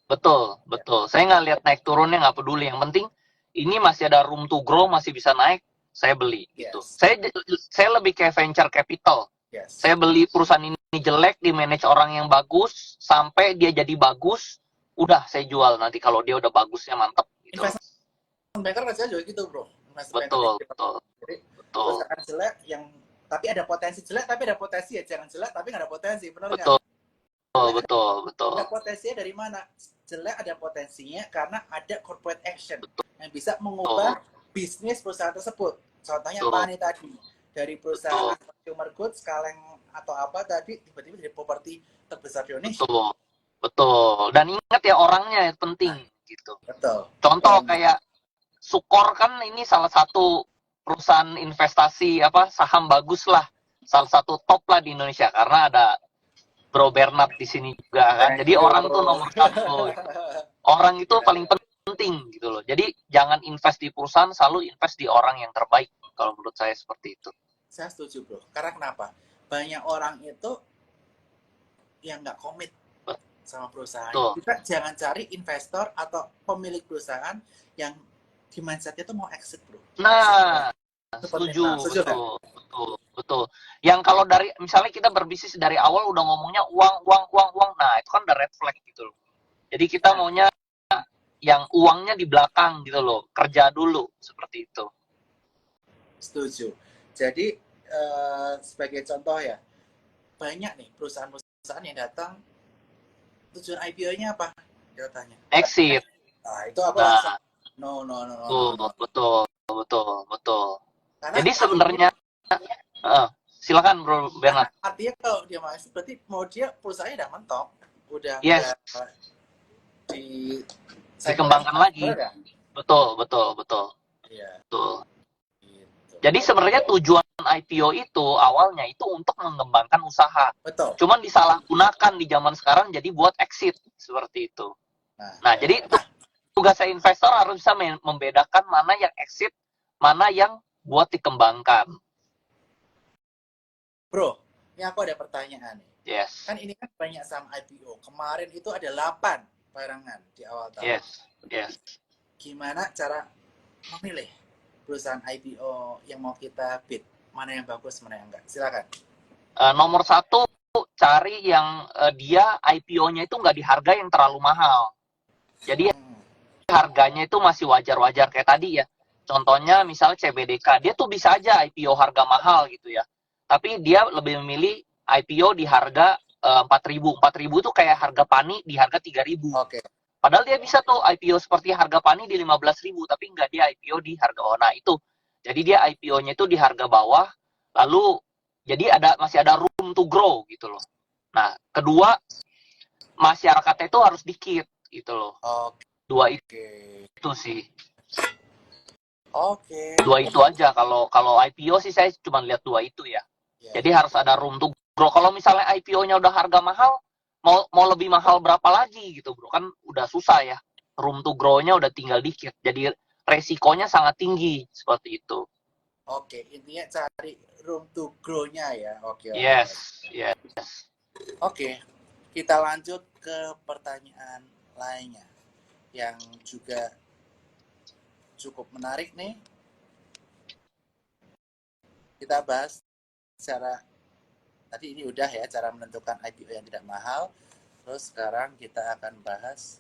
betul, betul. Saya nggak lihat naik turunnya, nggak peduli. Yang penting ini masih ada room to grow, masih bisa naik, saya beli gitu. Yes. Saya lebih kayak venture capital. Yes. Saya beli perusahaan ini jelek, di manage orang yang bagus, sampai dia jadi bagus, udah saya jual nanti kalau dia udah bagusnya mantep gitu. Investment banker kan juga gitu, Bro. Investment Betul, banker. betul, Jadi betul, perusahaan jelek yang tapi ada potensi jelek, tapi ada potensi ya, jangan jelek tapi nggak ada potensi, benar nggak? betul, betul, betul. Ada potensinya dari mana? Jelek ada potensinya karena ada corporate action yang bisa mengubah bisnis perusahaan tersebut. Contohnya Betul. Pani tadi, dari perusahaan consumer goods, kaleng atau apa tadi, tiba-tiba jadi properti terbesar di Indonesia. Betul, betul. Dan ingat ya, orangnya penting gitu. Betul. Contoh kayak Sukor kan ini salah satu perusahaan investasi saham bagus lah, salah satu top lah di Indonesia karena ada Bro Bernard di sini juga kan. Jadi orang tuh nomor satu. Orang itu paling penting gitu loh. Jadi jangan invest di perusahaan, selalu invest di orang yang terbaik. Kalau menurut saya seperti itu. Saya setuju, Bro. Karena kenapa? Banyak orang itu yang nggak komit sama perusahaan. Betul. Kita jangan cari investor atau pemilik perusahaan yang di mindset-nya tuh mau exit, Bro. Nah, setuju, betul, betul, betul. Yang kalau dari misalnya kita berbisnis dari awal udah ngomongnya uang, nah itu kan udah red flag gitu loh. Jadi kita maunya yang uangnya di belakang gitu loh, kerja dulu seperti itu. Setuju. Jadi sebagai contoh ya, banyak nih perusahaan-perusahaan yang datang, tujuan IPO-nya apa? Dia tanya. Exit. Nah, itu apa? Nah. No. Betul. Karena jadi sebenarnya silakan Bro Bernard. Artinya kalau dia mau exit, berarti mau dia perusahaannya udah mentok, udah dikembangkan lagi. Betul. Iya. Betul. Jadi sebenarnya tujuan IPO itu awalnya itu untuk mengembangkan usaha. Betul. Cuman disalahgunakan di zaman sekarang jadi buat exit seperti itu. Nah, jadi tugas saya investor harus bisa membedakan mana yang exit, mana yang buat dikembangkan. Bro, ini aku ada pertanyaan nih. Yes. Kan ini kan banyak saham IPO. Kemarin itu ada 8 barengan di awal tahun. Yes. Gimana cara memilih perusahaan IPO yang mau kita bid? Mana yang bagus, mana yang enggak? Silakan. Nomor 1, cari yang dia IPO-nya itu nggak di harga yang terlalu mahal. Jadi harganya itu masih wajar-wajar kayak tadi ya. Contohnya misal CBDK, dia tuh bisa aja IPO harga mahal gitu ya. Tapi dia lebih memilih IPO di harga 4.000. 4.000 tuh kayak harga Pani di harga 3.000. Oke. Padahal dia bisa tuh IPO seperti harga Pani di 15.000, tapi nggak dia IPO di harga nah itu. Jadi dia IPO-nya itu di harga bawah, lalu jadi masih ada room to grow gitu loh. Nah, kedua, masyarakatnya itu harus dikit gitu loh. Oke. 2 itu sih. Oke. 2 itu aja. Kalau IPO sih saya cuma lihat 2 itu ya. Jadi harus ada room to grow. Kalau misalnya IPO-nya udah harga mahal, mau lebih mahal berapa lagi gitu, Bro? Kan udah susah ya. Room to grow-nya udah tinggal dikit. Jadi resikonya sangat tinggi seperti itu. Oke, intinya cari room to grow-nya ya. Oke. Yes. Oke, kita lanjut ke pertanyaan lainnya yang juga cukup menarik nih. Kita bahas cara tadi ini udah ya, cara menentukan IPO yang tidak mahal. Terus sekarang kita akan bahas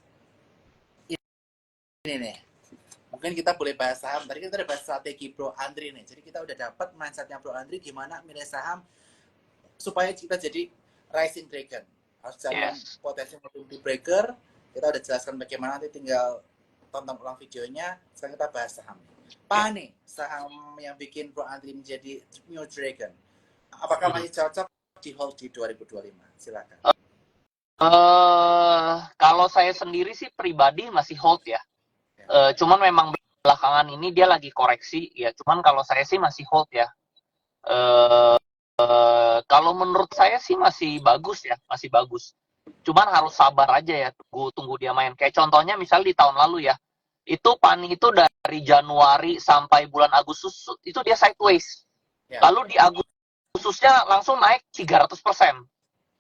ini nih. Mungkin kita boleh bahas saham. Tadi kita udah bahas strategi Bro Andri nih. Jadi kita udah dapat mindsetnya Bro Andri gimana milih saham supaya kita jadi rising dragon. Harus cari potensi multi breaker Kita udah jelaskan bagaimana, nanti tinggal tonton ulang videonya. Sekarang kita bahas saham. Pak nih, saham yang bikin Bro Andri menjadi New Dragon. Apakah masih cocok di hold di 2025? Silakan. Kalau saya sendiri sih pribadi masih hold ya. Cuman memang belakangan ini dia lagi koreksi ya. Cuman kalau saya sih masih hold ya. Kalau menurut saya sih masih bagus ya, masih bagus. Cuman harus sabar aja ya, tunggu dia main. Kayak contohnya misalnya di tahun lalu ya, itu PANI itu dari Januari sampai bulan Agustus itu dia sideways. Ya. Lalu di Agustusnya langsung naik 300%.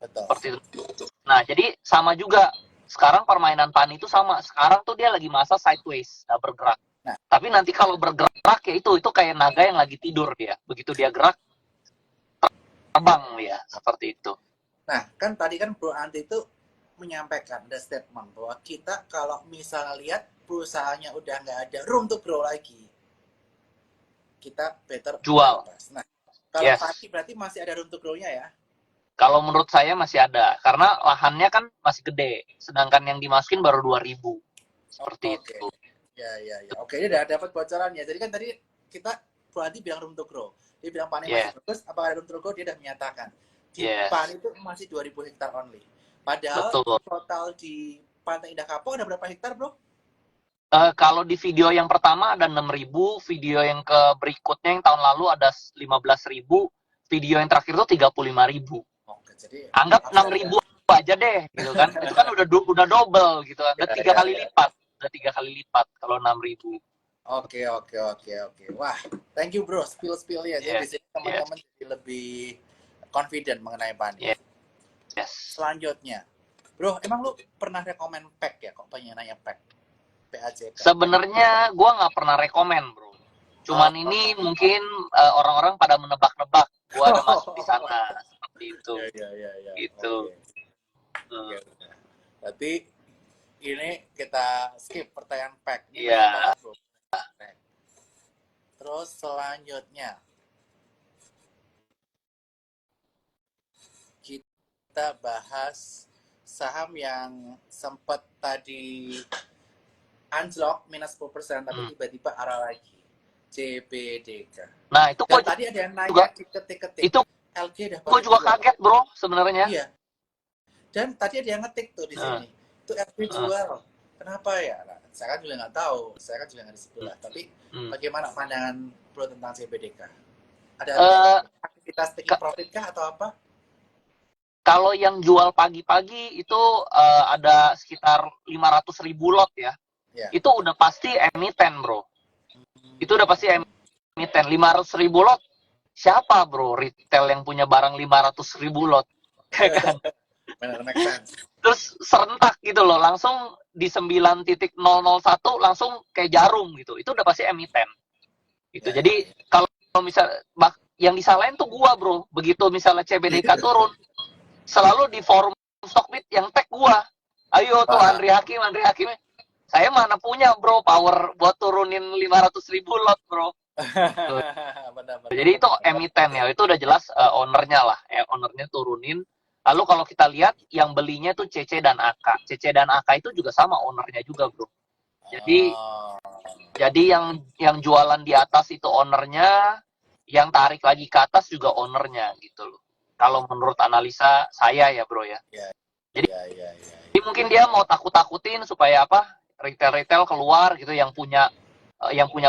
Betul. Seperti itu. Nah, jadi sama juga. Sekarang permainan PANI itu sama. Sekarang tuh dia lagi masa sideways, nggak bergerak. Nah. Tapi nanti kalau bergerak ya itu kayak naga yang lagi tidur dia. Begitu dia gerak, terbang ya, seperti itu. Nah, kan tadi kan Bro Andri itu menyampaikan ada statement bahwa kita kalau misalnya lihat perusahaannya udah nggak ada room to grow lagi, kita better Jual. Nah, kalau PANI berarti masih ada room to grow-nya ya? Kalau menurut saya masih ada, karena lahannya kan masih gede, sedangkan yang dimasukin baru 2.000. Seperti itu. Ya. Oke, ini udah dapat bocorannya. Jadi kan tadi kita berarti bilang room to grow. Dia bilang PANI masih bagus, apakah ada room to grow? Dia udah menyatakan. Di PANI itu masih 2.000 hektar only. Padahal total di Pantai Indah Kapuk ada berapa hektar, Bro? Kalau di video yang pertama ada 6.000, video yang berikutnya yang tahun lalu ada 15.000, video yang terakhir itu 35.000. Oke, jadi anggap 6.000 aja deh, gitu kan? Itu kan udah double gitu kan? Udah tiga kali lipat kalau 6.000. Oke. Wah, thank you bro, spill-spillnya. Jadi bisa teman-teman jadi lebih confident mengenai PANI. Yes. Selanjutnya, bro, emang lu pernah rekomen pack ya? Kok pengen nanya pack? PAJK. Sebenarnya gue nggak pernah rekomen bro. Cuman ini mungkin orang-orang pada menebak-nebak. Gue ada masuk di sana. Seperti itu. Iya. Gitu. Okay. Berarti ini kita skip pertanyaan pack. Iya. Terus selanjutnya kita bahas saham yang sempat tadi anjlok minus 10%, tapi tiba-tiba arah lagi. CBDK. Nah, itu kok tadi ada yang nanya ketik-ketik. Itu LG udah gue juga kaget, bro, sebenarnya. Iya. Dan tadi ada yang ngetik tuh di sini. Itu LG jual. Kenapa ya? Nah, saya kan juga nggak tahu. Saya kan juga nggak di sebelah. Tapi bagaimana pandangan bro tentang CBDK? Ada aktivitas taking profit kah atau apa? Kalau yang jual pagi-pagi itu ada sekitar 500.000 lot ya. Itu udah pasti emiten, bro. Itu udah pasti emiten. 500.000 lot. Siapa, bro, retail yang punya barang 500.000 lot? Kan? Benar, make sense. Terus serentak gitu loh. Langsung di 9.001 langsung kayak jarum gitu. Itu udah pasti emiten. Gitu. Jadi kalau misalnya yang disalahin tuh gua, bro. Begitu misalnya CBDK turun, selalu di forum Stockbit yang tag gua. Ayo tuh Andri Hakim. Saya mana punya, bro, power buat turunin 500.000 lot, bro. Benar. Jadi itu emiten ya, itu udah jelas ownernya lah. Ownernya turunin. Lalu kalau kita lihat yang belinya tuh CC dan AK. CC dan AK itu juga sama ownernya juga, bro. Jadi yang jualan di atas itu ownernya, yang tarik lagi ke atas juga ownernya gitu loh. Kalau menurut analisa saya ya, bro ya. Jadi mungkin dia mau takut-takutin supaya apa? Retail keluar gitu yang punya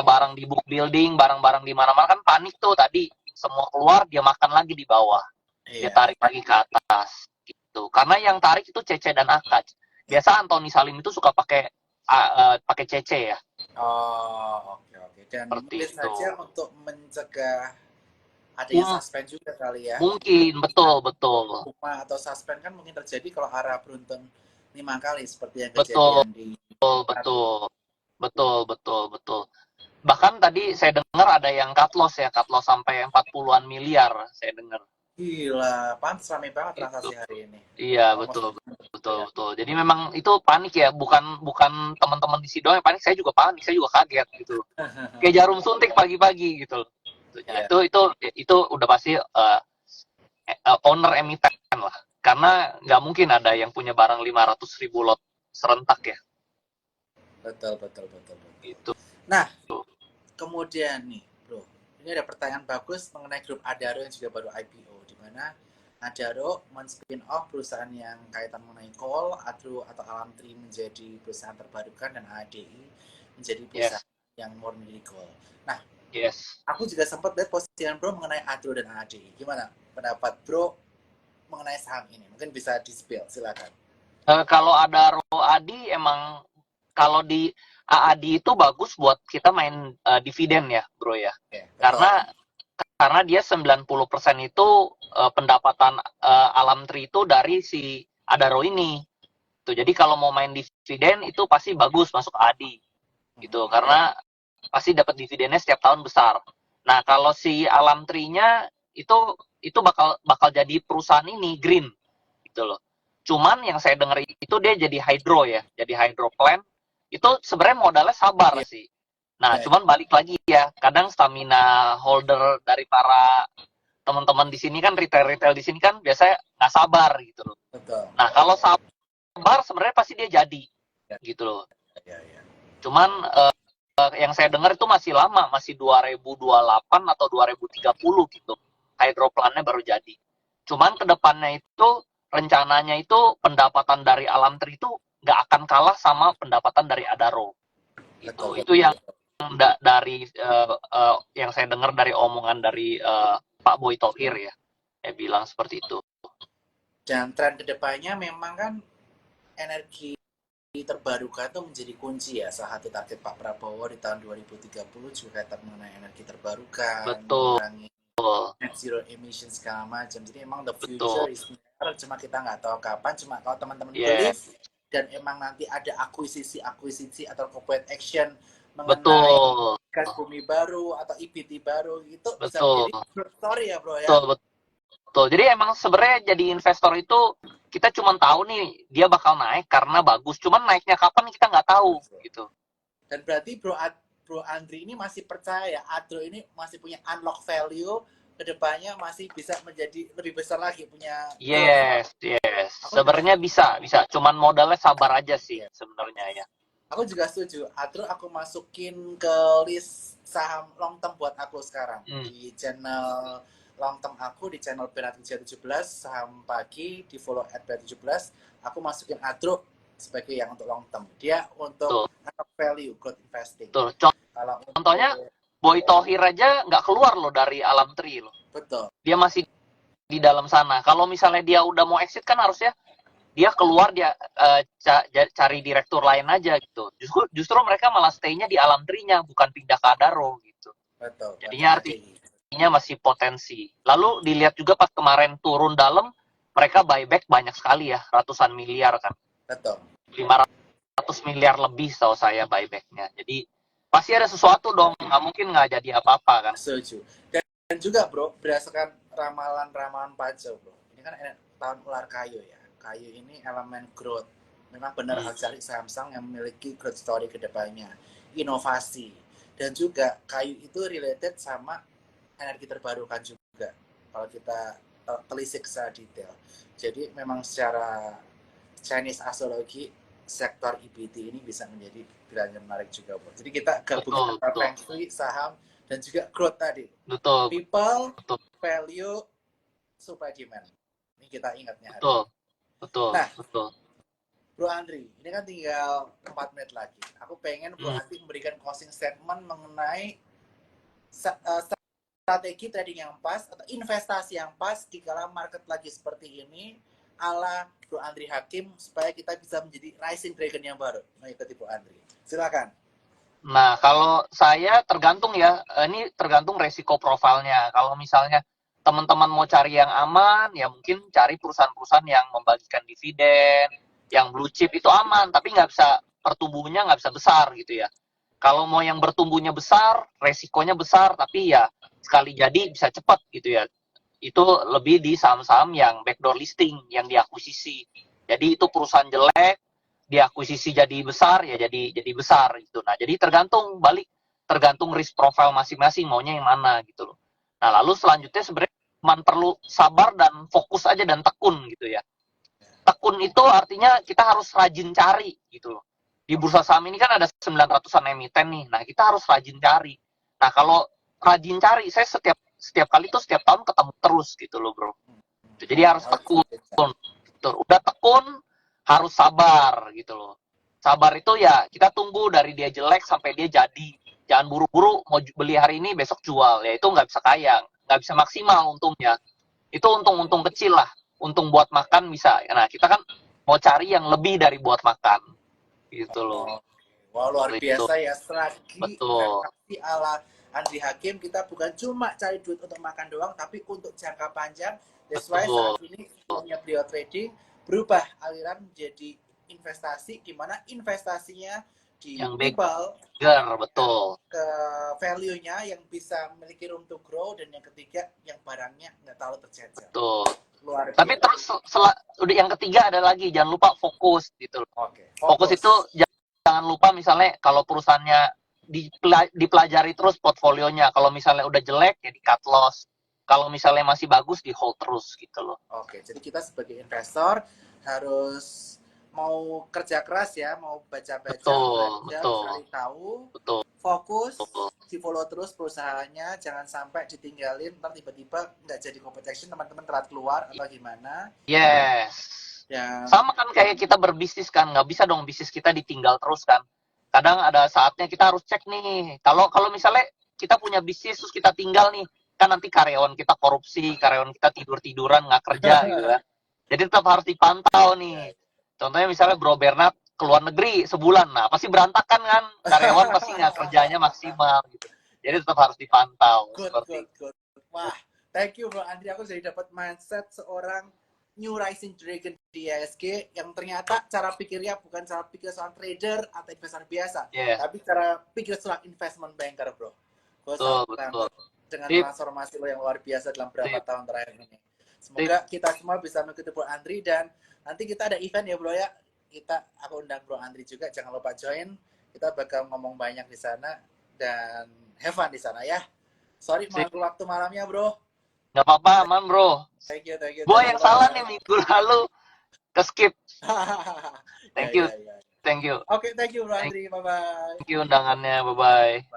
barang di book building, barang-barang di mana-mana kan panik tuh tadi. Semua keluar, dia makan lagi di bawah. Dia tarik lagi ke atas gitu. Karena yang tarik itu CC dan AK. Biasa Anthony Salim itu suka pakai CC ya. Oke. Dan mungkin saja untuk mencegah adanya suspend juga kali ya. Mungkin, betul. Kuma atau suspend kan mungkin terjadi kalau arah beruntun 5 kali seperti yang kejadian di Betul. Bahkan tadi saya dengar ada yang cut loss sampai 40-an miliar saya dengar. Gila, pantes rame banget transaksi hari ini. Iya, betul. Jadi memang itu panik ya, bukan teman-teman di situ yang panik, saya juga panik, saya juga kaget gitu. Kayak jarum suntik pagi-pagi gitu. Nah, itu udah pasti owner emiten lah. Karena nggak mungkin ada yang punya barang 500.000 lot serentak ya. Betul, betul, betul, betul. Gitu. Nah, kemudian nih, bro, ini ada pertanyaan bagus mengenai grup Adaro yang juga baru IPO, di mana Adaro men-spin off perusahaan yang kaitan mengenai coal, atau Alam Tree menjadi perusahaan terbarukan, dan ADI menjadi perusahaan yang murni di coal. Nah, aku juga sempat lihat postingan bro mengenai Adaro dan ADI. Gimana pendapat bro mengenai saham ini? Mungkin bisa di-spill, silakan. Kalau Adaro Adi emang kalau di AAD itu bagus buat kita main dividen ya, bro ya. Karena dia 90% itu pendapatan Alam Tree itu dari si Adaro ini. Tuh, jadi kalau mau main dividen itu pasti bagus masuk AAD. Gitu, karena pasti dapat dividennya setiap tahun besar. Nah, kalau si Alam-Tree-nya itu bakal jadi perusahaan ini green gitu loh. Cuman yang saya dengar itu dia jadi hydro ya, jadi hydro plant. Itu sebenarnya modalnya sabar sih. Nah, cuman balik lagi ya, kadang stamina holder dari para teman-teman di sini kan, retail di sini kan biasanya nggak sabar gitu loh. Betul. Nah, kalau sabar sebenarnya pasti dia jadi gitu loh. Cuman yang saya dengar itu masih lama, masih 2028 atau 2030 gitu. Hydroplannya baru jadi. Cuman kedepannya itu rencananya itu pendapatan dari Alam-Tree itu nggak akan kalah sama pendapatan dari Adaro. Itu yang dari yang saya dengar dari omongan dari Pak Boy Tohir ya, dia bilang seperti itu. Dan tren kedepannya memang kan energi terbarukan itu menjadi kunci ya. Salah satu target Pak Prabowo di tahun 2030 juga kaitan mengenai energi terbarukan, mengurangi net zero emission segala macam. Jadi emang the future is near, cuma kita nggak tahu kapan. Cuma kalau teman-teman believe dan emang nanti ada akuisisi atau corporate action mengenai gas bumi baru atau EBT baru, itu bisa menjadi story ya bro ya. Betul. Jadi emang sebenarnya jadi investor itu kita cuma tahu nih dia bakal naik karena bagus. Cuman naiknya kapan kita nggak tahu gitu. Dan berarti Bro Andri ini masih percaya Adro ini masih punya unlock value, kedepannya masih bisa menjadi lebih besar lagi punya. Yes. Sebenarnya bisa. Cuman modalnya sabar aja sih sebenarnya ya. Aku juga setuju. Adro aku masukin ke list saham long term buat aku sekarang di channel long term aku, di channel Berat17 saham pagi, di follow @berat17. Aku masukin Adro sebagai yang untuk long term. Dia untuk value growth investing. Kalau contohnya Boy Tohir aja nggak keluar loh dari Alam-Tree loh. Betul. Dia masih di dalam sana. Kalau misalnya dia udah mau exit kan harusnya dia keluar, dia cari direktur lain aja gitu. Justru mereka malah stay-nya di Alam-Tree-nya, bukan pindah ke Adaro gitu. Betul. Jadinya artinya masih potensi. Lalu dilihat juga pas kemarin turun dalam, mereka buyback banyak sekali ya, ratusan miliar kan. Betul. 500 miliar lebih setahu saya buybacknya. Jadi pasti ada sesuatu dong, nggak mungkin nggak jadi apa-apa kan. Setuju. Dan juga bro, berdasarkan ramalan Pajo bro, ini kan tahun ular kayu ya. Kayu ini elemen growth. Memang benar harus cari saham-saham yang memiliki growth story ke depannya, inovasi. Dan juga kayu itu related sama energi terbarukan juga. Kalau kita telisik secara detail. Jadi memang secara Chinese astrologi, sektor EBT ini bisa menjadi pilihan yang menarik juga, bro. Jadi kita gabungin antara feng shui, saham, dan juga growth tadi. Betul. People, value, supply demand. Ini kita ingatnya. Betul. Bro Andri, ini kan tinggal 4 menit lagi. Aku pengen Bro Andri memberikan closing statement mengenai strategi trading yang pas atau investasi yang pas di kala market lagi seperti ini ala Bro Andri Hakim, supaya kita bisa menjadi rising dragon yang baru mengikuti Bro Andri. Silakan. Nah, kalau saya tergantung ya, ini tergantung resiko profilnya. Kalau misalnya teman-teman mau cari yang aman, ya mungkin cari perusahaan-perusahaan yang membagikan dividen, yang blue chip itu aman, tapi pertumbuhannya nggak bisa besar gitu ya. Kalau mau yang bertumbuhnya besar, resikonya besar, tapi ya sekali jadi bisa cepat gitu ya. Itu lebih di saham-saham yang backdoor listing, yang diakuisisi. Jadi itu perusahaan jelek, diakuisisi jadi besar, ya jadi besar gitu. Nah, jadi tergantung risk profile masing-masing maunya yang mana gitu loh. Nah, lalu selanjutnya sebenarnya cuma perlu sabar dan fokus aja dan tekun gitu ya. tekun itu artinya kita harus rajin cari gitu loh. Di bursa saham ini kan ada 900-an emiten nih. Nah, kita harus rajin cari. Nah, kalau rajin cari, saya setiap kali tuh setiap tahun ketemu terus gitu loh, Bro. Jadi harus tekun. Udah tekun, harus sabar gitu loh. Sabar itu ya kita tunggu dari dia jelek sampai dia jadi. Jangan buru-buru mau beli hari ini besok jual. Ya itu nggak bisa kaya, nggak bisa maksimal untungnya. Itu untung-untung kecil lah. Untung buat makan bisa. Nah, kita kan mau cari yang lebih dari buat makan. Gitu loh. Wah, luar Itu. biasa ya, strategi Betul. investasi ala Andri Hakim. Kita bukan cuma cari duit untuk makan doang, tapi untuk jangka panjang. That's why Betul. saat ini punya beliau trading berubah aliran menjadi investasi, di mana investasinya di Yang people, betul. ke value-nya yang bisa memiliki room to grow, dan yang ketiga yang barangnya nggak terlalu tercecer. Betul. Luar biasa. Tapi terus udah yang ketiga ada lagi, jangan lupa fokus gitu loh. Oke, Fokus itu jangan lupa misalnya kalau perusahaannya dipelajari terus portfolionya. Kalau misalnya udah jelek ya di cut loss. Kalau misalnya masih bagus di hold terus gitu loh. Oke, jadi kita sebagai investor harus mau kerja keras ya, mau baca-baca, belajar, cari tahu, fokus, di follow terus perusahaannya, jangan sampai ditinggalin, ntar tiba-tiba nggak jadi competition, teman-teman telat keluar atau gimana. Yes. Ya. Sama kan kayak kita berbisnis kan, nggak bisa dong bisnis kita ditinggal terus kan. Kadang ada saatnya kita harus cek nih. Kalau misalnya kita punya bisnis terus kita tinggal nih, kan nanti karyawan kita korupsi, karyawan kita tidur-tiduran nggak kerja gitu kan. Jadi tetap harus dipantau nih. Contohnya misalnya Bro Bernard keluar negeri sebulan, nah pasti berantakan kan, karyawan pasti nggak kerjanya maksimal gitu. Jadi tetap harus dipantau. Good. Wah, thank you Bro Andri, aku jadi dapat mindset seorang New Rising Dragon di ISG yang ternyata cara pikirnya bukan cara pikir seorang trader atau investor biasa, tapi cara pikir seorang investment banker, Bro. Betul. Dengan transformasi lo yang luar biasa dalam beberapa tahun terakhir ini. Semoga kita semua bisa mengikuti Bro Andri, dan nanti kita ada event ya Bro ya. Aku undang Bro Andri juga, jangan lupa join. Kita bakal ngomong banyak di sana dan have fun di sana ya. Sorry mengganggu waktu malamnya Bro. Nggak apa-apa, aman Bro. Thank you. Gua yang salah nih minggu lalu ke skip. Thank you. Thank you. Oke, thank you Bro Andri. Bye-bye. Thank you undangannya. Bye-bye.